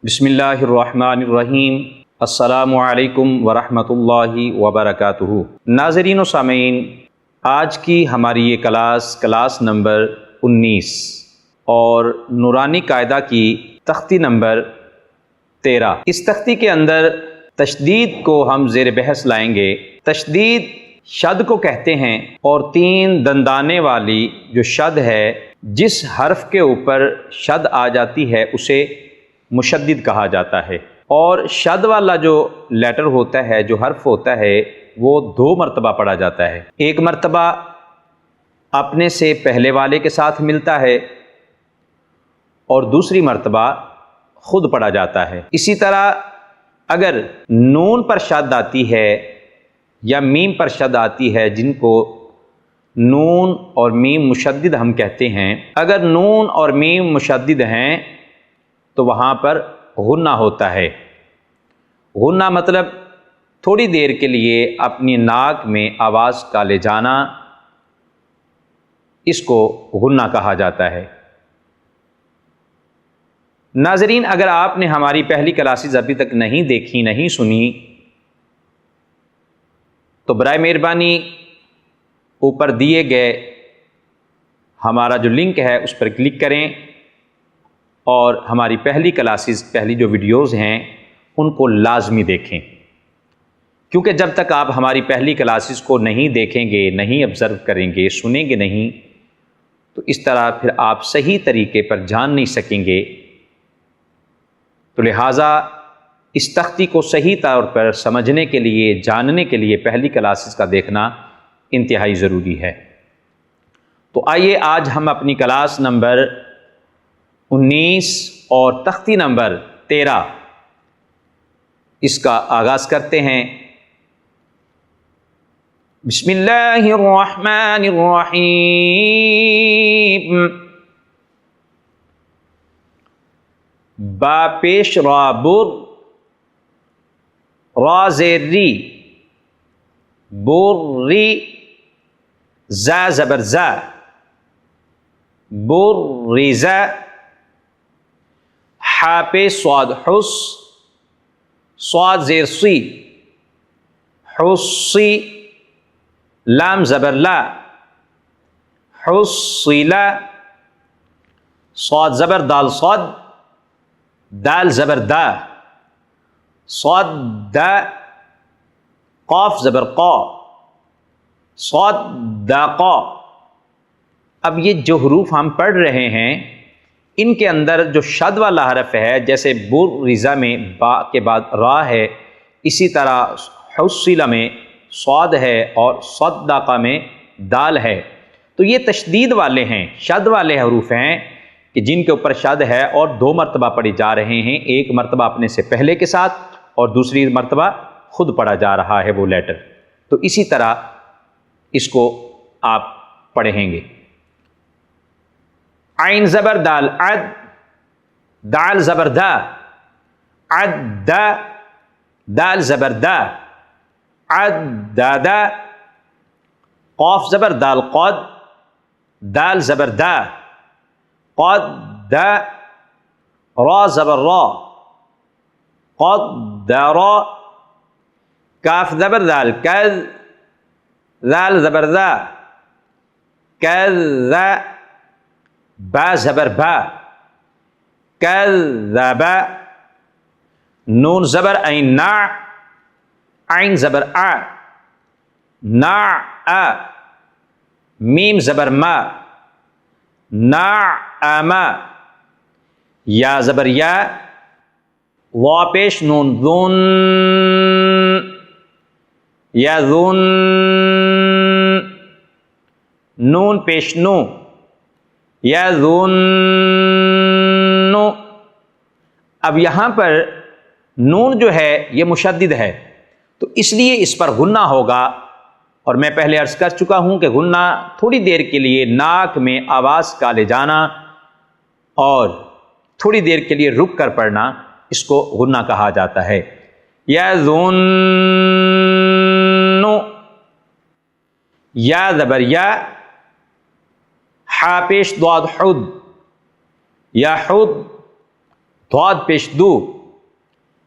बिस्मिल्लाहिर्रहमानिर्रहीम। अस्सलामु अलैकुम वरहमतुल्लाहि वबरकातुहू। नाज़रीन व सामीन, आज की हमारी ये क्लास नंबर 19 और नूरानी कायदा की तख्ती नंबर 13। इस तख्ती के अंदर तशदीद को हम ज़ेर बहस लाएंगे। तशदीद शद को कहते हैं और 3 दंदाने वाली जो शद है, जिस हर्फ के ऊपर शद आ जाती है उसे मुशद्दिद कहा जाता है। और शद वाला जो लेटर होता है, जो हर्फ होता है, वो 2 मरतबा पढ़ा जाता है। एक मरतबा अपने से पहले वाले के साथ मिलता है और दूसरी मरतबा खुद पढ़ा जाता है। इसी तरह अगर नून पर शद आती है या मीम पर शद आती है, जिनको नून और मीम मुशद्दिद हम कहते हैं, अगर नून और मीम मुशद्दिद हैं तो वहाँ पर गुन्ना होता है। गुन्ना मतलब थोड़ी देर के लिए अपनी नाक में आवाज़ का ले जाना, इसको गुन्ना कहा जाता है। नाज़रीन, अगर आपने हमारी पहली क्लासेस अभी तक नहीं देखी, नहीं सुनी, तो बराए मेहरबानी ऊपर दिए गए हमारा जो लिंक है उस पर क्लिक करें और हमारी पहली क्लासेस, पहली जो वीडियोज़ हैं उनको लाजमी देखें। क्योंकि जब तक आप हमारी पहली क्लासेस को नहीं देखेंगे, नहीं ऑब्ज़र्व करेंगे, सुनेंगे नहीं, तो इस तरह फिर आप सही तरीके पर जान नहीं सकेंगे। तो लिहाजा इस तख्ती को सही तौर पर समझने के लिए, जानने के लिए पहली क्लासेस का देखना इंतहाई ज़रूरी है। तो आइए आज हम अपनी क्लास नंबर 19 और तख्ती नंबर 13 इसका आगाज़ करते हैं। बिस्मिल्लाहिर्रहमानिर्रहीम। बा पेश रा बुर, रा ज़ेर री, बुर्री, जा ज़बर जा, बुर्रिज़ा, हा पे स्वाद हुस, स्वाद ज़ेर सी, हुस्सी, लाम ज़बर ला, हुस्सिला, स्वाद ज़बर दाल स्वाद, दाल ज़बर दा, स्वाद दा, क़ाफ ज़बर क़ा, स्वाद दा क़ा। अब ये जो हरूफ हम पढ़ रहे हैं, इनके अंदर जो शद वाला हरफ है, जैसे बुर्रिज़ा में बा के बाद रा है, इसी तरह हुस्सिला में स्वाद है और सद्दाक़ा में दाल है। तो ये तशदीद वाले हैं, शद वाले हरूफ हैं कि जिनके ऊपर शद है और 2 मरतबा पढ़े जा रहे हैं। एक मरतबा अपने से पहले के साथ और दूसरी मरतबा खुद पढ़ा जा रहा है वो लेटर। तो इसी तरह इसको आप पढ़ेंगे। आइन ज़बर दाल अद, दाल ज़बर दा, अद दा, दाल ज़बर दा, अद दादा, क़ाफ ज़बर दाल क़द, दाल ज़बर दा, क़द दा, रा ज़बर रा, क़द दारा, काफ ज़बर दाल कज़, दाल ज़बर दा, कज़्ज़ा, बा ज़बर बा, कज़्ज़बा, नून ज़बर ऐन ना, आइन ज़बर आ, ना आ, मीम ज़बर मा, ना आमा, या ज़बर या, वा पेश नून ज़ुन, या ज़ुन, नून पेश नू, या ज़ुन्नु। अब यहाँ पर नून जो है ये मुशद्दिद है, तो इसलिए इस पर गुन्ना होगा। और मैं पहले अर्ज़ कर चुका हूँ कि गुन्ना थोड़ी देर के लिए नाक में आवाज़ का ले जाना और थोड़ी देर के लिए रुक कर पढ़ना, इसको गुन्ना कहा जाता है। या ज़ुन्नु, या ज़बर या, हा पेश द्वाद हुद, या हुद, ضاد पेश दू,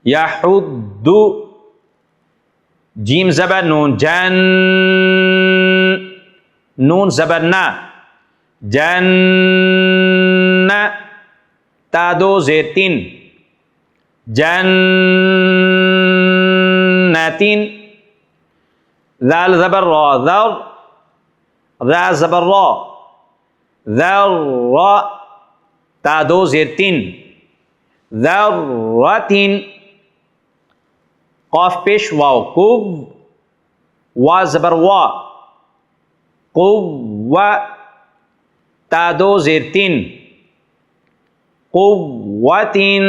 यहुद्दु, जीम ज़बर नून जन, नून ज़बर ना, जन्न, ता दो ज़ेर तीन, जन्नतिन, ज़ाल ज़बर रॉ ज़र, रा ज़बर रॉ, ज़र्रा, ता दो ज़ेर तीन, ज़र्रतिन, क़ाफ पेश वाव कुव, वा ज़बर वा, कुव्वा, ता दो ज़ेर तीन, कुव्वतिन,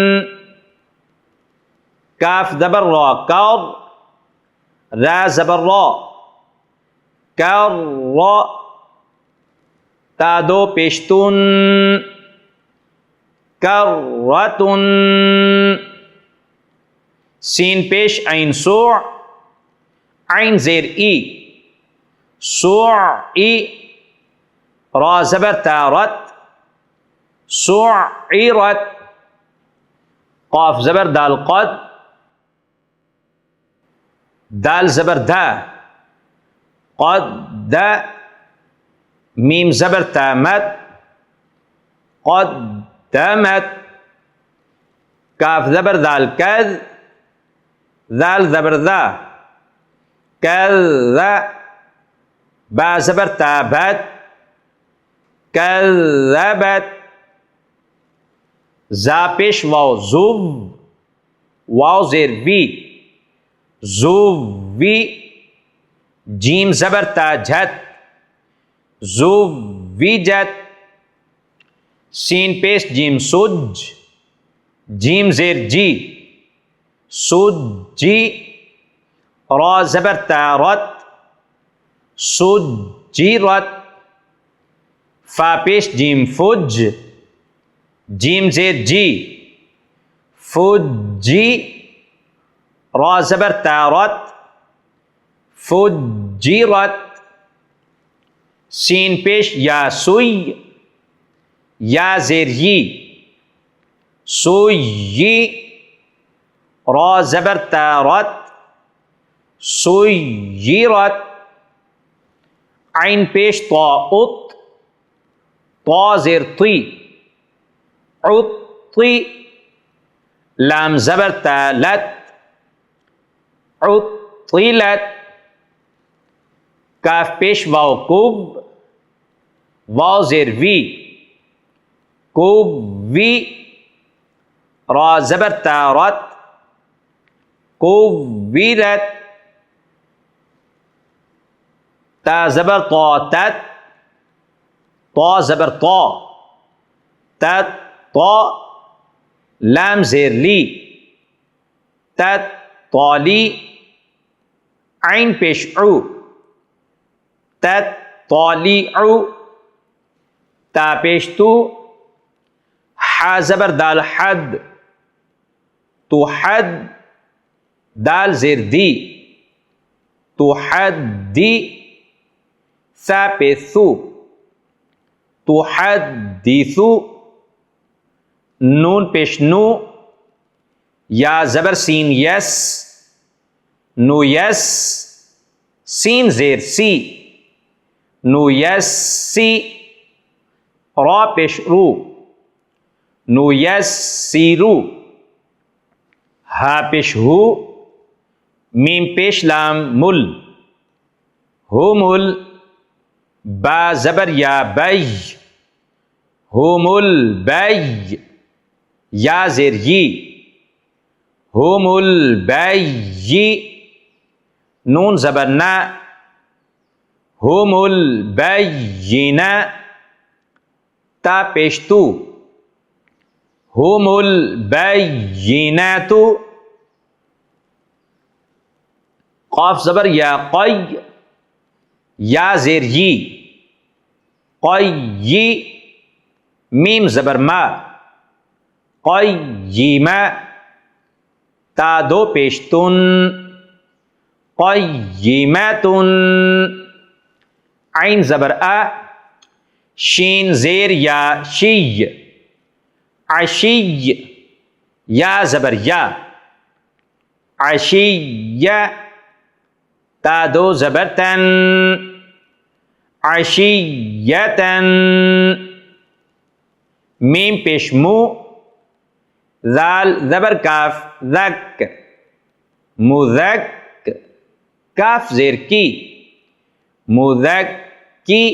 काफ ज़बर रॉ कर, रा ज़बर रॉ, कर्रा, ता दो पेशतुन, कर्रतुन, सीन पेश ऐन सू, ऐन ज़ेर ई, सूई, रा ज़बर तारत, सूइरत, क़ाफ ज़बर दाल क़द, दाल ज़बर दा, क़द, मीम ज़बर तामत, क़द्दमत, काफ ज़बर दाल कज़, दाल ज़बर दा, कज़्ज़ा, बा ज़बर ताबत, कज़्ज़बत, ज़ा पेश वाव ज़ुव, वाव ज़ेर वी, ज़ुव्वी, जीम ज़बर ताझत, ज़ुव्विजत, सीन पेश जीम सुज, जीम ज़ेर जी, सुज्जी, रा ज़बर तारत, सुज्जिरत, फा पेश जीम फुज, जीम ज़ेर जी, फुज्जी, रा ज़बर तारत, फुज्जिरत, सीन पेश या सुई, या ज़ेर यी, सुय्यी, रा ज़बर तारत, सुय्यिरत, ऐन पेश ताउत, ता ज़ेर ती, उत्ती, लाम ज़बर तालत, उत्तिलत, काफ पेश वाव कुव, वाव ज़ेर वी, कुव्वी, रा ज़बर तारत, कुव्विरत, ता ज़बर तातत, ता ज़बर ता, तत ता, लाम ज़ेर ली, तत ताली, ऐन पेश उ, तत तालिउ, ता पेश तू, हा ज़बर दाल हद, तू हद, दाल ज़ेर दी, तू हद दी, सा पेश सू, तू हद दीसू, नून पेश नू, या ज़बर सीन यस, नू यस, सीन ज़ेर सी, नू यस सी, रा पेश रू, नू यस सीरू, हा पेश हु, मीम पेश लाम मुल, हुमुल, बा ज़बर या बय, हुमुल बय, या ज़ेर यी, हुमुल बय्यी, नून ज़बर ना, हुमुल बय्यिना, ता पेश तू, हुमुल बय्यिनातु, क़ाफ ज़बर या क़य, या ज़ेर यी, क़य्यी, मीम ज़बर मा, क़य्यिमा, ता दो पेश तुन, क़य्यिमतुन, ऐन ज़बर आ, शीन ज़ेर या शी, अशीय, या ज़बर या, अशिया, ता दो ज़बर तन, अशियतन, मीम पेश मु, दाल ज़बर काफ, ज़क, मुज़क, काफ ज़ेर की, मुज़क्की,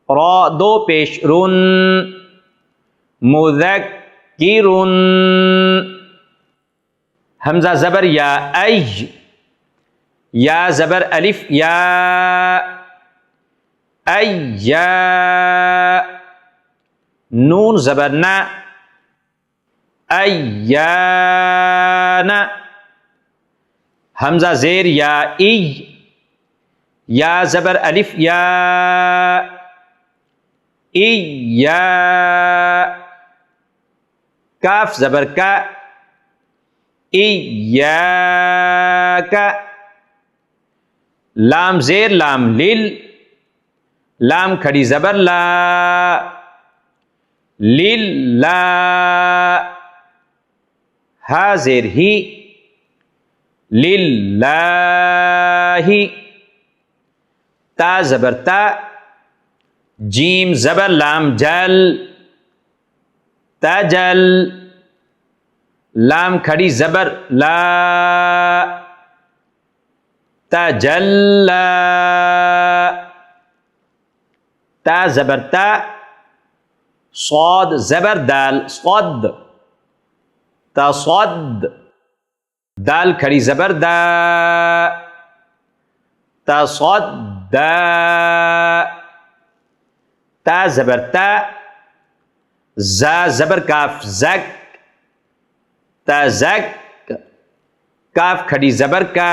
रा दो पेश रुन, मुज़क्किरुन, हमज़ा ज़बर या, ऐ, या ज़बर अलिफ या, ऐया, नून ज़बर ना, ऐयाना, हमज़ा ज़ेर या, ई, या ज़बर अलिफ या, इया, काफ ज़बर का, इय्याका, लाम ज़ेर लाम लिल, लाम खड़ी ज़बर ला, लिल्ला, हा ज़ेर ही, लिल्लाही, ता ज़बर ता, जीम ज़बर लाम जल, तजल, लाम खड़ी ज़बर ला, तजल्ला, ता ज़बर ता, सौद ज़बर दाल, सौद, तसौद, दाल खड़ी ज़बर दा, तसौद्दा, ता ज़बर ता, जा ज़बर काफ, ज़क, तज़क, काफ खड़ी ज़बर का,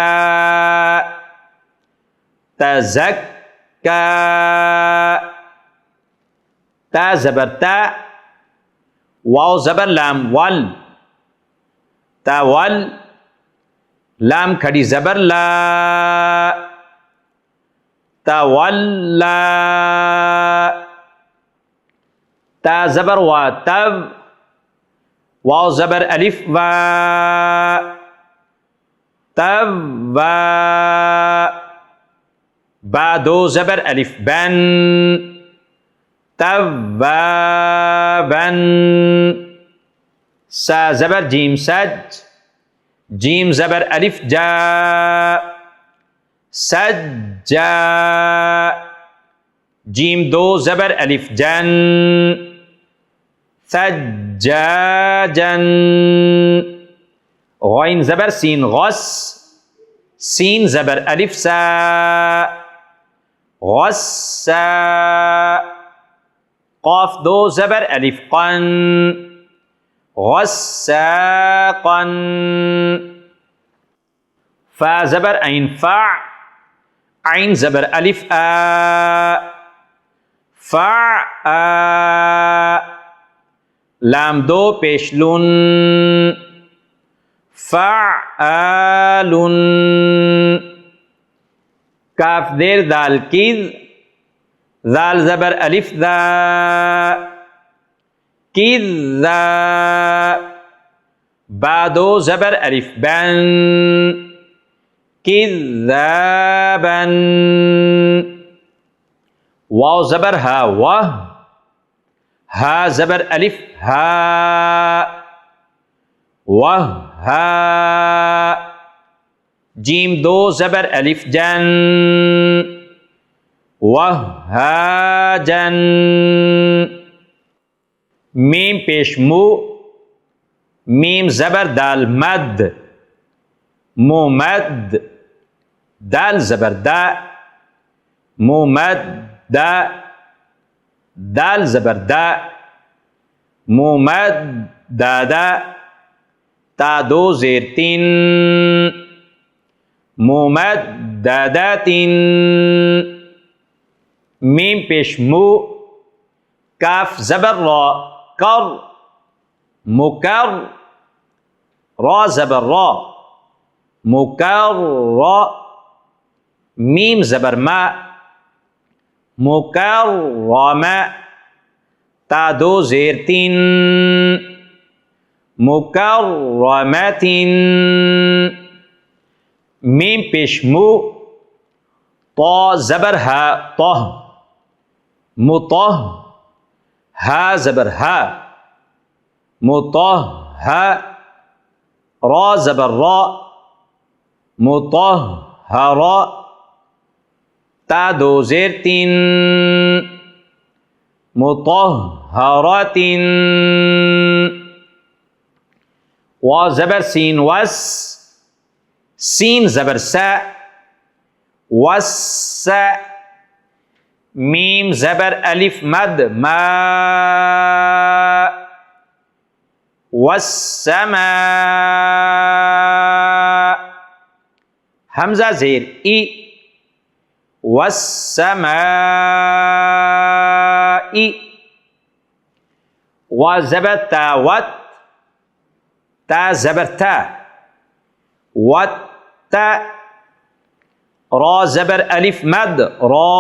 तज़क्का, ता ज़बर ता, वाव ज़बर लाम वल, तवल, लाम खड़ी ज़बर ला, तवल्ला, ता ज़बर वा तव, वाव ज़बर अलिफ वा, तव्वा, बा दो ज़बर अलिफ बन, तव्वाबन, सा ज़बर जीम सज, जीम ज़बर अलिफ जा, सज्जा, जीम दो ज़बर अलिफ जन, सज्जाजन, गैन ज़बर सीन गस, सीन ज़बर अलिफ सा, गस्सा, क़ाफ दो ज़बर अलिफ क़न, गस्साक़न, फ़ा ज़बर ऐन फ़ा, ऐन ज़बर अलिफ आ, फ़अ, लाम दो पेश लुन, फ़अलुन, काफ देर दाल किज़, दाल ज़बर अलिफ दा, किज़्ज़ा, बा दो ज़बर अलिफ बन, किज़्ज़ाबन, वाव ज़बर हा वह, हा ज़बर अलिफ हा, वह हा, जीम दो ज़बर अलिफ जन, वह हा जन, मीम पेश मु, मीम ज़बर दाल मद, मुमद, दाल ज़बर दा, मुमद्दा, दाल ज़बर दा, मुमद्दादा, ता दो ज़ेर तीन, मुमद्ददातिन, मीम पेश मु, काफ ज़बर रा, कर, मुकर, रा ज़बर रा, मुकर्रा, मीम ज़बर मा, मुकर्रमा, ता दो ज़ेर तीन, मुकर्रमतिन, मीम पेश मु, तो ज़बर हा तोह, मुतोह, हा ज़बर हा, मुतोह हा, रा ज़बर रा, मुतोह हा रा, ता दो ज़ेर तीन, मुतोह हा रा तीन, वा ज़बर सीन वस, सीन ज़बर सा, वस्स, मीम ज़बर अलिफ मद मा, वस्समा, हमज़ा ज़ेर ई, वस्समाई, वा ज़बर ता वत, ता ज़बर ता, वत्त, रा ज़बर अलिफ मद रा,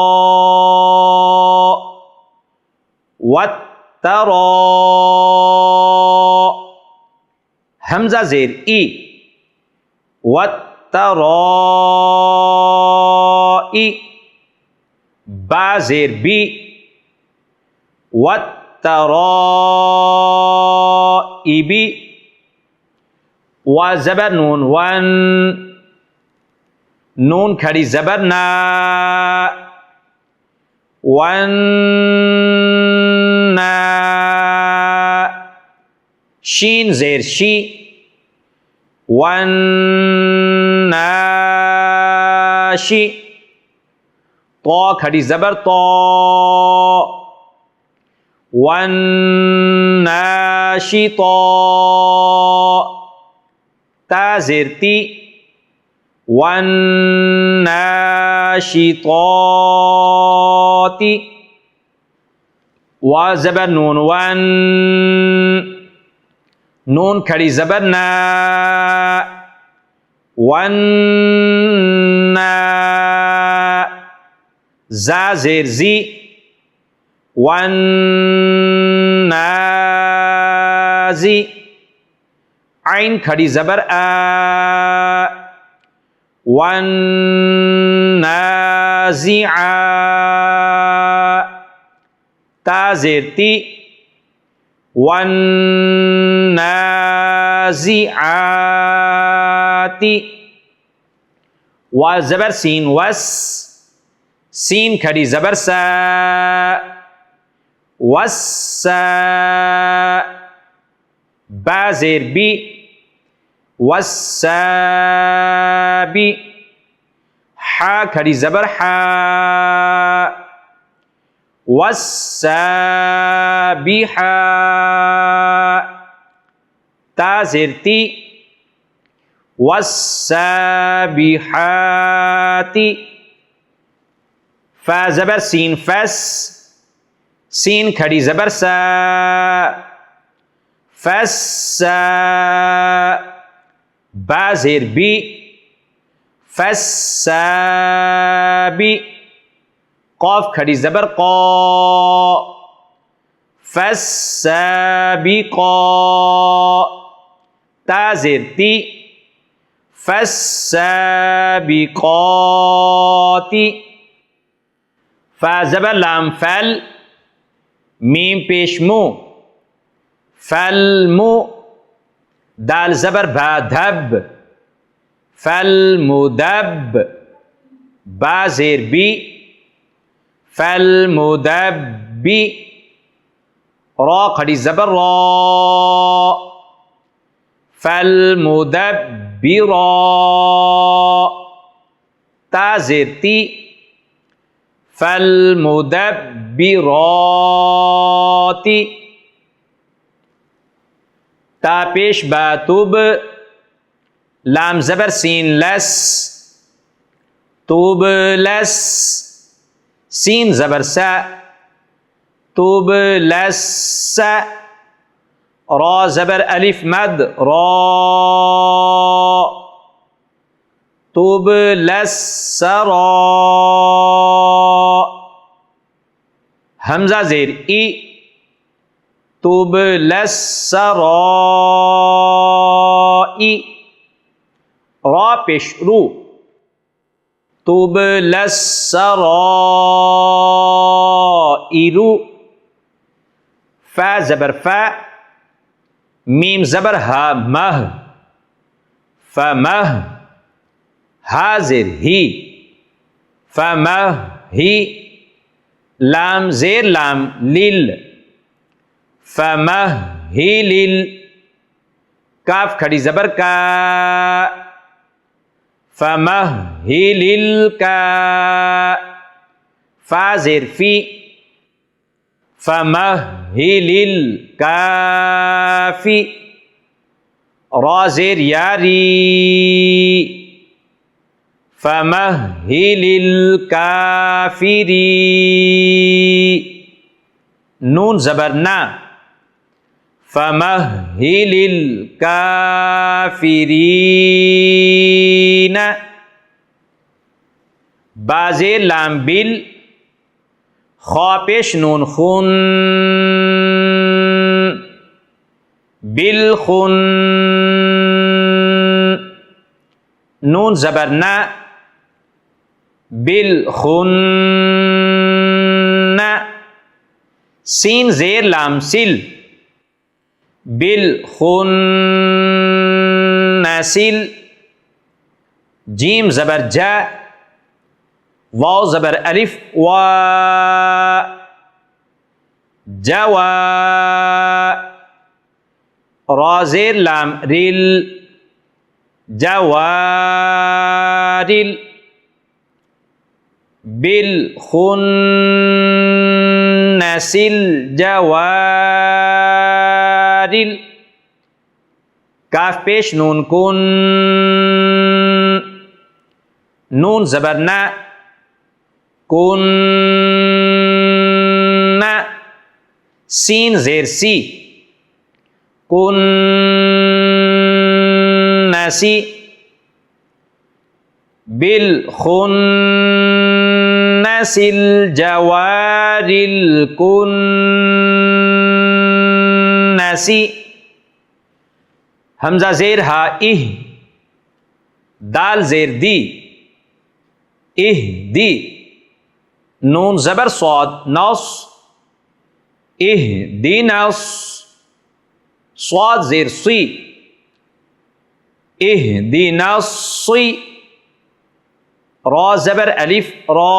वत्तरा, हमज़ा ज़ेर ई, वत्तराई, बा ज़ेर बी, वत्तराइबी, वा ज़बर नून वन, नून खड़ी ज़बर ना, वन्ना, शीन ज़ेर शी, वन्नाशी, तो खड़ी ज़बर तो, वन्नाशितो, ता ज़ेर ती, वन्नाशितोती, वा ज़बर नून वन, नून खड़ी ज़बर ना, वन्ना, ज़ा ज़ेर ज़ी, वन्नाज़ी, आइन खड़ी ज़बर आ, वन्नाज़िआ, ता ज़ेर ती, वन्नाज़िआती, वा ज़बर सीन वस, सीन खड़ी ज़बर सा, वस्सा, बा ज़ेर बी, वस्साबी, हा खड़ी ज़बर हा, वस्साबिहा, ता ज़ेर ती, वस्साबिहाती, फा ज़बर सीन फस, सीन खड़ी ज़बर सा, फस्सा, बा ज़ेर बी, फस्साबी, क़ाफ खड़ी ज़बर क़ा, फस्साबिक़ा, ता ज़ेर ती, फस्साबिक़ाती, फा ज़बर लाम फल, मीम पेश मु, फलमु, दाल ज़बर भा धब, फलमुदब, बा ज़ेर बी, फलमुदब्बी, रा खड़ी ज़बर रा, फलमुदब्बिरा, ता ज़ेर ती, फलमुदब्बिराती, ता पेश बा तुब, लाम ज़बर सीन लस, तुब लस, सीन ज़बर सा, तुब लस, रा ज़बर अलिफ मद रा, तुब लस्सरा, हमज़ा ज़ेर ई, तुब लस्सरा। इ रा पेश रू तुबलस सराइरु फ़ा ज़बर फ़ा मीम ज़बर हा मह फ़मह हाज़िर ही फ़मह ही लाम ज़ेर लाम लिल फ़मह ही लिल काफ खड़ी ज़बर का फ़मह ही लिल का फ़ा ज़ेर फ़ी फ़मह ही लिल काफ़ी रा ज़ेर यारी फ़मह ही लिल काफ़िरी नून ज़बर ना फ़मह ही लिल काफ़िरीन बा ज़ेर लाम बिल खा पेश नून खुन बिल खुन नून ज़बर ना बिल खुन सीन ज़ेर लाम सिल बिल खुन सिल जीम ज़बर जा वाव ज़बर अलिफ वा जवा रा ज़ेर लाम रिल जवारिल बिल खुन्नसिल जवारिल काफ पेश नून कुन नून ज़बर ना कुन सीन ज़ेर सी कुन नसी बिल खुन्नसिल जवारिल कुन्नसी हमजा ज़ेर हा इह दाल ज़ेर दी इह दी नून ज़बर स्वाद नौस इह दी नौस स्वाद ज़ेर सी इह दी नौसी रा ज़बर अलिफ रा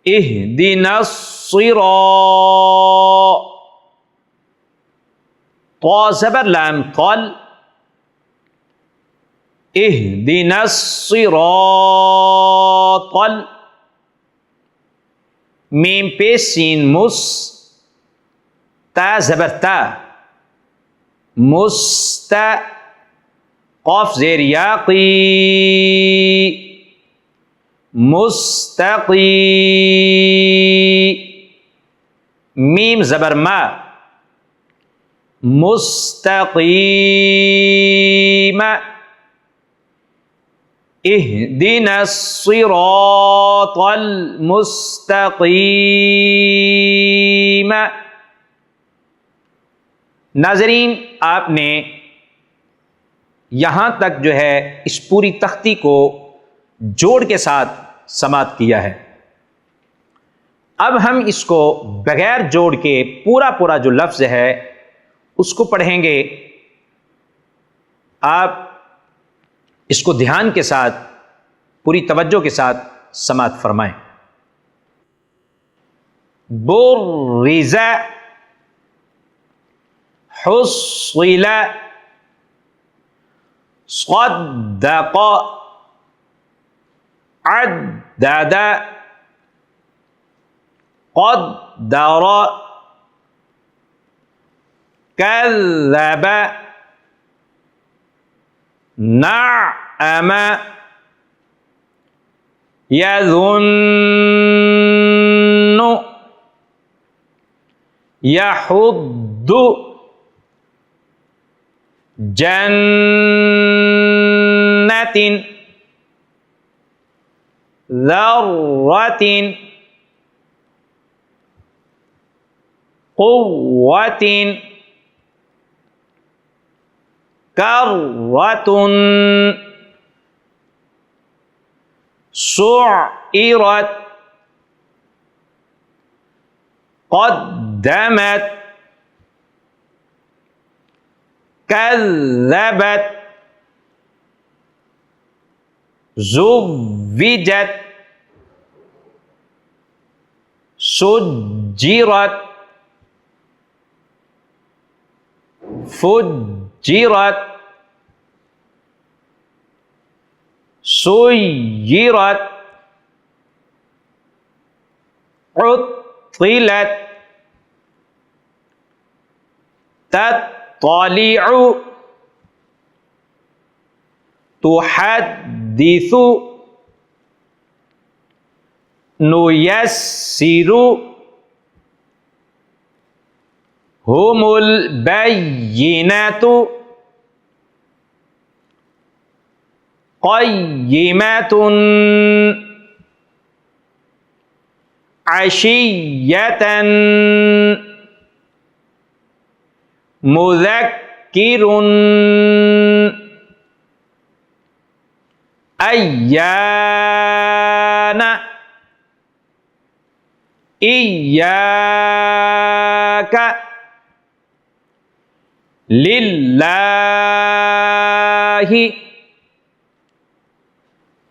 इह दी नौसिरा ता ज़बर लाम तल इहदिना सिरातल मीम पे सीन मुस ता ज़बर ता मुस्ता क़ाफ ज़ेर याक़ी मुस्तक़ी मीम ज़बर मा मुस्तक़ीम इहदिना सिरातल मुस्तक़ीम। नाज़रीन, आपने यहाँ तक जो है इस पूरी तख्ती को जोड़ के साथ समात किया है। अब हम इसको बगैर जोड़ के पूरा पूरा जो लफ्ज़ है उसको पढ़ेंगे। आप इसको ध्यान के साथ पूरी तवज्जो के साथ समात फरमाएं। बुर्रिज़ा हुस्सिला सद्दक़ अद्दद क़द्दर कज़्ज़ब नअम यज़ुन्नु यहुद्दु जन्नतिन ज़र्रतिन क़ुव्वतिन कर्रतुन सुइरत क़द्दमत कज़्ज़बत ज़ुव्विजत सुज्जिरत फुज्जिरत सुय्यिरत उत्तिलत तत्तलिउ तुहद्दिसु नुयस्सिरु हुमुल बय्यिनातु क़य्यिमातुन अशिय्यतन मुज़क्किरुन अय्यान इय्याक लिल्लाहि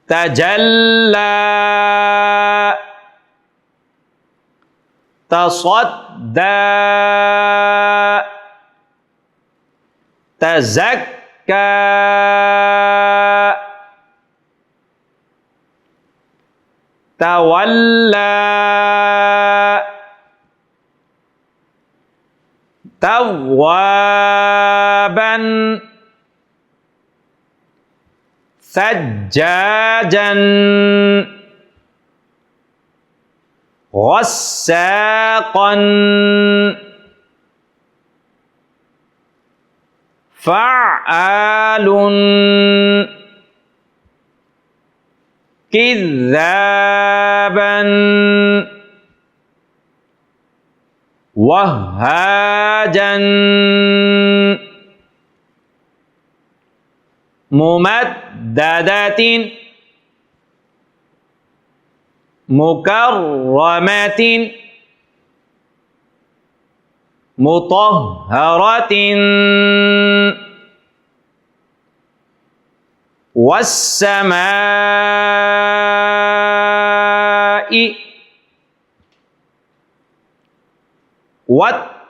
तजल्ला तसद्दा तज़क्का तवल्ला तव्वाबन सज्जाजन गस्साक़न फ़अआलुन किज़्ज़ाबन वह्हाजन मुमद्ददतिन मुकर्रमतिन मुतहहरतिन वस्समाइ वत्तराइबि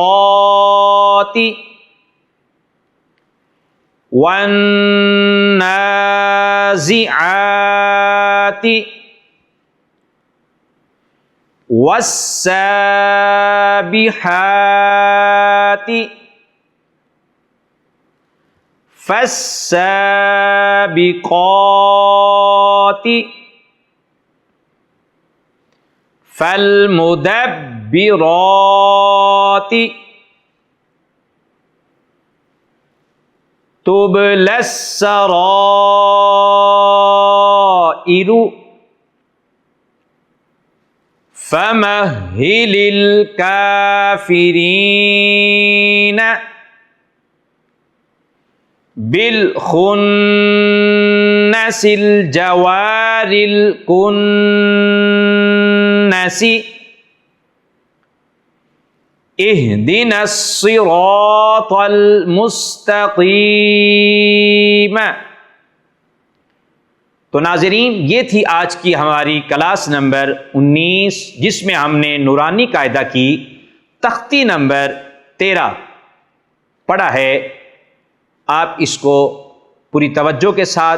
वन्नाशिताति वन्नाज़िआति वस्साबिहाति फस्साबिक़ाति फल्मुदब्बिराति तुबलस्सराइरु फमह्हिलिल काफिरीन बिलखुन्नसिल जवारिल कुन्नसि इहदिनस सिरातल मुस्तकीम। तो नाज़रीन, ये थी आज की हमारी क्लास नंबर 19, जिसमें हमने नूरानी कायदा की तख्ती नंबर 13 पढ़ा है। आप इसको पूरी तवज्जो के साथ,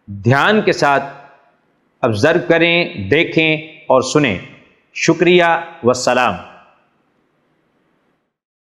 ध्यान के साथ ऑब्ज़र्व करें, देखें और सुनें। शुक्रिया वस्सलाम।